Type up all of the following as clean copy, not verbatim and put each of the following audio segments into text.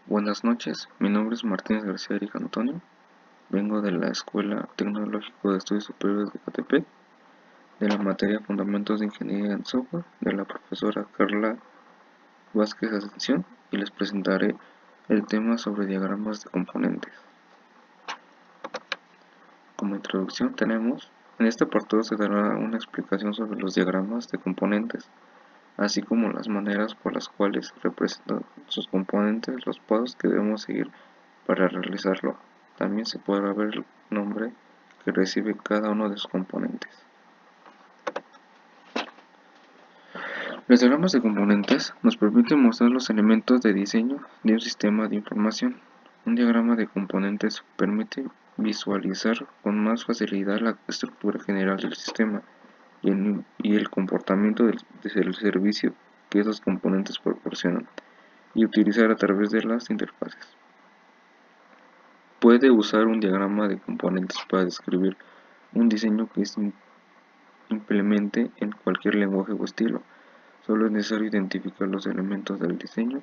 Buenas noches, mi nombre es Martínez García Eric Antonio, vengo de la Escuela Tecnológico de Estudios Superiores de Ecatepec, de la materia Fundamentos de Ingeniería en Software, de la profesora Carla Vázquez Ascensión, y les presentaré el tema sobre diagramas de componentes. Como introducción tenemos, en este apartado se dará una explicación sobre los diagramas de componentes, así como las maneras por las cuales representan sus componentes, los pasos que debemos seguir para realizarlo. También se podrá ver el nombre que recibe cada uno de sus componentes. Los diagramas de componentes nos permiten mostrar los elementos de diseño de un sistema de información. Un diagrama de componentes permite visualizar con más facilidad la estructura general del sistema y el comportamiento del servicio que esos componentes proporcionan, y utilizar a través de las interfaces. Puede usar un diagrama de componentes para describir un diseño que se implemente en cualquier lenguaje o estilo. Solo es necesario identificar los elementos del diseño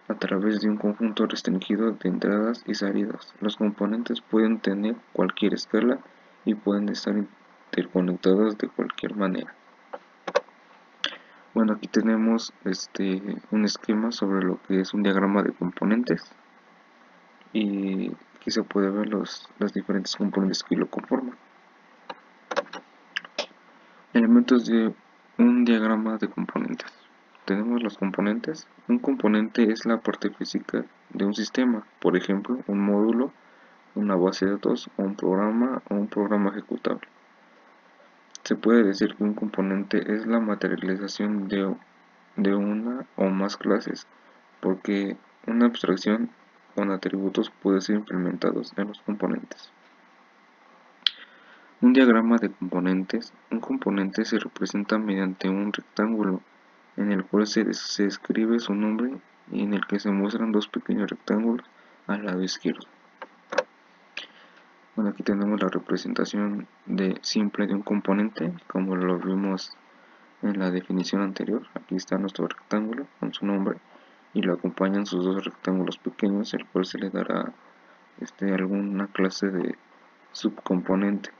a través de un conjunto restringido de entradas y salidas. Los componentes pueden tener cualquier escala y pueden estar interconectados de cualquier manera. Bueno, aquí tenemos un esquema sobre lo que es un diagrama de componentes, y aquí se puede ver los diferentes componentes que lo conforman. Elementos de un diagrama de componentes. Tenemos los componentes. Un componente es la parte física de un sistema, por ejemplo, un módulo, una base de datos, o un programa ejecutable. Se puede decir que un componente es la materialización de una o más clases, porque una abstracción con atributos puede ser implementados en los componentes. Un diagrama de componentes. Un componente se representa mediante un rectángulo en el cual se escribe su nombre y en el que se muestran dos pequeños rectángulos al lado izquierdo. Bueno, aquí tenemos la representación simple de un componente, como lo vimos en la definición anterior. Aquí está nuestro rectángulo con su nombre y lo acompañan sus dos rectángulos pequeños, el cual se le dará alguna clase de subcomponente.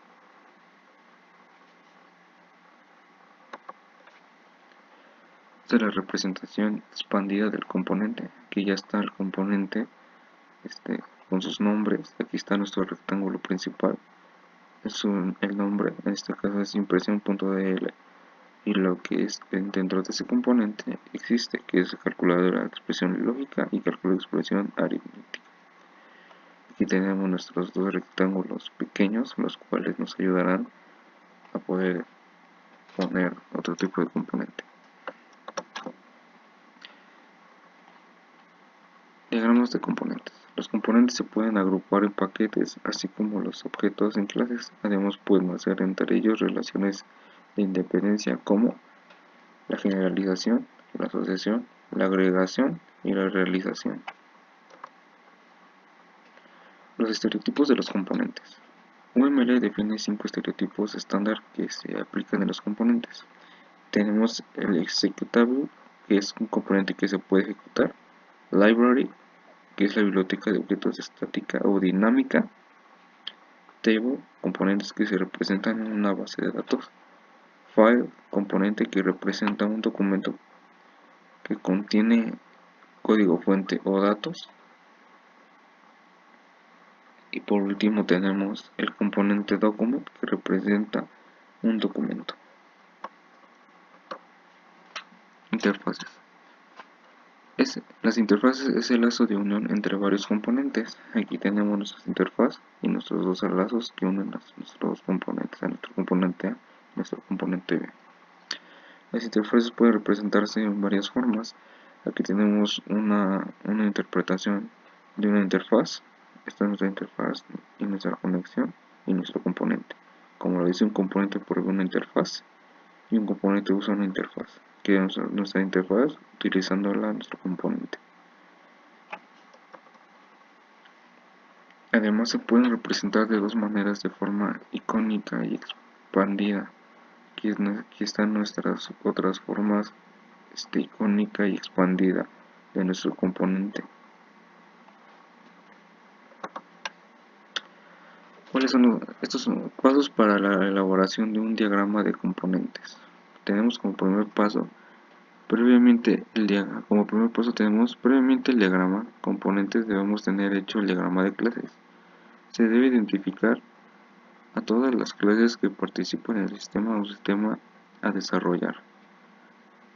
Esta es la representación expandida del componente. Aquí ya está el componente con sus nombres. Aquí está nuestro rectángulo principal, el nombre, en este caso es impresión.dl, y lo que es dentro de ese componente existe, que es calculadora de expresión lógica y cálculo de expresión aritmética. Aquí tenemos nuestros dos rectángulos pequeños, los cuales nos ayudarán a poder poner otro tipo de componente. Diagramas de componentes. Los componentes se pueden agrupar en paquetes, así como los objetos en clases. Además, pueden hacer entre ellos relaciones de independencia como la generalización, la asociación, la agregación y la realización. Los estereotipos de los componentes. UML define 5 estereotipos estándar que se aplican en los componentes. Tenemos el executable, que es un componente que se puede ejecutar. Library, que es la biblioteca de objetos estática o dinámica. Table, componentes que se representan en una base de datos. File, componente que representa un documento que contiene código fuente o datos. Y por último tenemos el componente document, que representa un documento. Interfaces. Las interfaces es el lazo de unión entre varios componentes. Aquí tenemos nuestra interfaz y nuestros dos lazos que unen nuestros dos componentes, a nuestro componente A y nuestro componente B. Las interfaces pueden representarse en varias formas. Aquí tenemos una interpretación de una interfaz. Esta es nuestra interfaz y nuestra conexión y nuestro componente. Como lo dice, un componente provee una interfaz y un componente usa una interfaz, que es nuestra interfaz utilizándola nuestro componente. Además, se pueden representar de dos maneras: de forma icónica y expandida. Aquí están nuestras otras formas icónica y expandida de nuestro componente. ¿Cuáles son estos son pasos para la elaboración de un diagrama de componentes? Tenemos como primer paso como primer paso tenemos previamente el diagrama componentes. Debemos tener hecho el diagrama de clases. Se debe identificar a todas las clases que participan en el sistema o sistema a desarrollar.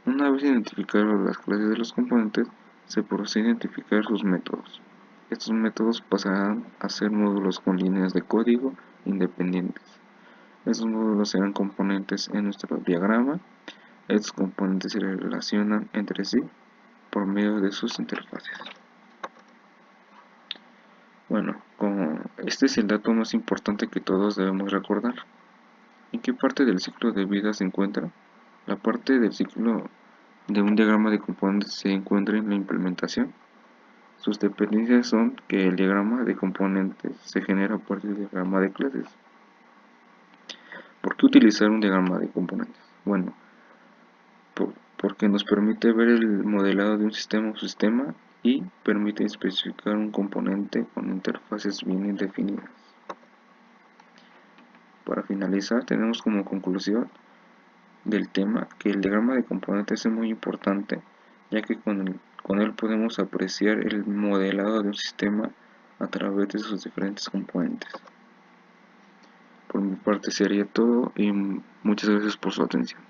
Una vez identificadas las clases de los componentes, se procede a identificar sus métodos. Estos métodos pasarán a ser módulos con líneas de código independientes. Estos módulos serán componentes en nuestro diagrama. Estos componentes se relacionan entre sí por medio de sus interfaces. Bueno, como este es el dato más importante que todos debemos recordar. ¿En qué parte del ciclo de vida se encuentra? La parte del ciclo de un diagrama de componentes se encuentra en la implementación. Sus dependencias son que el diagrama de componentes se genera a partir del diagrama de clases. ¿Por qué utilizar un diagrama de componentes? Bueno, porque nos permite ver el modelado de un sistema o sistema y permite especificar un componente con interfaces bien definidas. Para finalizar, tenemos como conclusión del tema que el diagrama de componentes es muy importante, ya que con él podemos apreciar el modelado de un sistema a través de sus diferentes componentes. Por mi parte sería todo y muchas gracias por su atención.